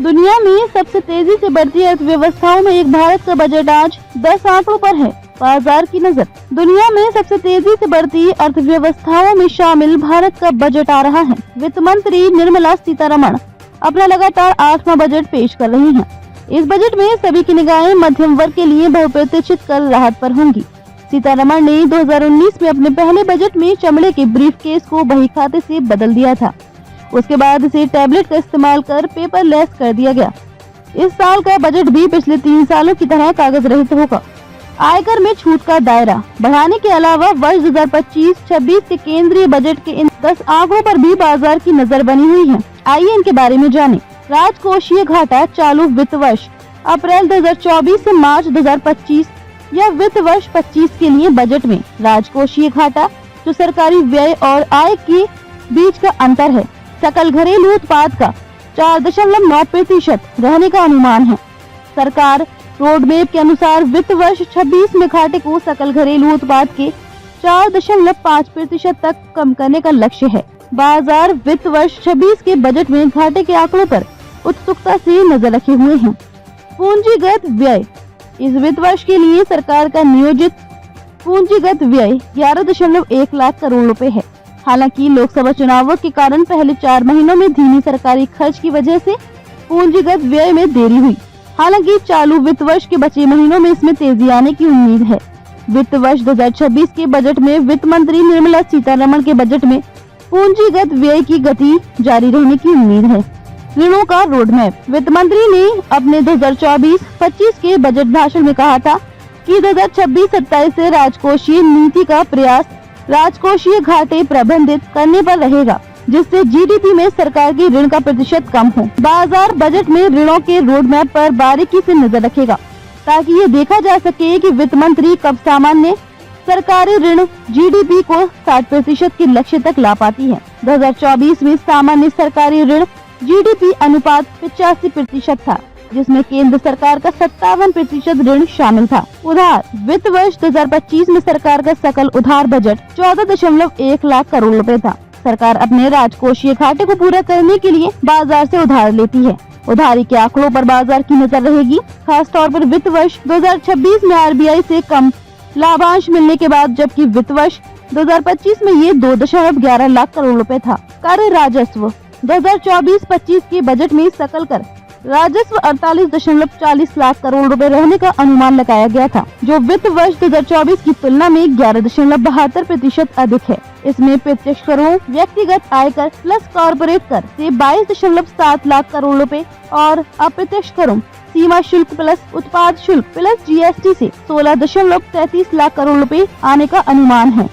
दुनिया में सबसे तेजी से बढ़ती अर्थव्यवस्थाओं में एक भारत का बजट आज 10 आंकड़ों पर है। बाजार की नजर। दुनिया में सबसे तेजी से बढ़ती अर्थव्यवस्थाओं में शामिल भारत का बजट आ रहा है। वित्त मंत्री निर्मला सीतारमण अपना लगातार 8वां बजट पेश कर रही हैं। इस बजट में सभी की निगाहें मध्यम वर्ग के लिए बहुप्रतीक्षित कर राहत पर होंगी। सीतारमण ने 2019 में अपने पहले बजट में चमड़े के ब्रीफकेस को बही खाते से बदल दिया था। उसके बाद इसे टैबलेट का इस्तेमाल कर पेपरलेस कर दिया गया। इस साल का बजट भी पिछले 3 सालों की तरह कागज रहित होगा। आयकर में छूट का दायरा बढ़ाने के अलावा वर्ष 2025-26 के केंद्रीय बजट के इन 10 आंकड़ों पर भी बाजार की नजर बनी हुई है। आइए इनके बारे में जानें। राजकोषीय घाटा चालू वित्त वर्ष अप्रैल 2024 से मार्च 2025 या वित्त वर्ष 25 के लिए बजट में राजकोषीय घाटा जो सरकारी व्यय और आय के बीच का अंतर है, सकल घरेलू उत्पाद का 4.9% रहने का अनुमान है। सरकार रोडमैप के अनुसार वित्त वर्ष 26 में घाटे को सकल घरेलू उत्पाद के 4.5% तक कम करने का लक्ष्य है। बाजार वित्त वर्ष 26 के बजट में घाटे के आंकड़ों पर उत्सुकता से नजर रखे हुए हैं। पूंजीगत व्यय। इस वित्त वर्ष के लिए सरकार का नियोजित पूंजीगत व्यय 11.1 लाख करोड़ रुपए है। हालांकि लोकसभा चुनावों के कारण पहले 4 महीनों में धीमी सरकारी खर्च की वजह से पूंजीगत व्यय में देरी हुई। हालांकि चालू वित्त वर्ष के बचे महीनों में इसमें तेजी आने की उम्मीद है। वित्त वर्ष 2026 के बजट में वित्त मंत्री निर्मला सीतारमण के बजट में पूंजीगत व्यय की गति जारी रहने की उम्मीद है। ऋणों का रोडमैप। वित्त मंत्री ने अपने 2024-25 के बजट भाषण में कहा था कि 2026-27 से राजकोषीय नीति का प्रयास राजकोषीय घाटे प्रबंधित करने पर रहेगा, जिससे जीडीपी में सरकार के ऋण का प्रतिशत कम हो। बाजार बजट में ऋणों के रोडमैप पर बारीकी से नजर रखेगा ताकि ये देखा जा सके कि वित्त मंत्री कब सामान्य सरकारी ऋण जीडीपी को 60% के लक्ष्य तक ला पाती है। 2024 में सामान्य सरकारी ऋण जीडीपी अनुपात 85% था, जिसमें केंद्र सरकार का 57% ऋण शामिल था। उधार। वित्त वर्ष 2025 में सरकार का सकल उधार बजट 14.1 लाख करोड़ रुपए था। सरकार अपने राजकोषीय घाटे को पूरा करने के लिए बाजार से उधार लेती है। उधारी के आंकड़ों पर बाजार की नजर रहेगी, खास तौर पर वित्त वर्ष 2026 में आरबीआई से कम लाभांश मिलने के बाद, जबकि वित्त वर्ष 2025 में ये 2.11 लाख करोड़ रुपए था। कर राजस्व। 2024-25 के बजट में सकल कर राजस्व 48.40 लाख करोड़ रुपए रहने का अनुमान लगाया गया था, जो वित्त वर्ष 2024 की तुलना में 11.72% अधिक है। इसमें प्रत्यक्ष करों, व्यक्तिगत आयकर प्लस कॉर्पोरेट कर से 22.7 लाख करोड़ रुपए और अप्रत्यक्ष करों, सीमा शुल्क प्लस उत्पाद शुल्क प्लस जीएसटी से 16.33 लाख करोड़ रुपए आने का अनुमान है।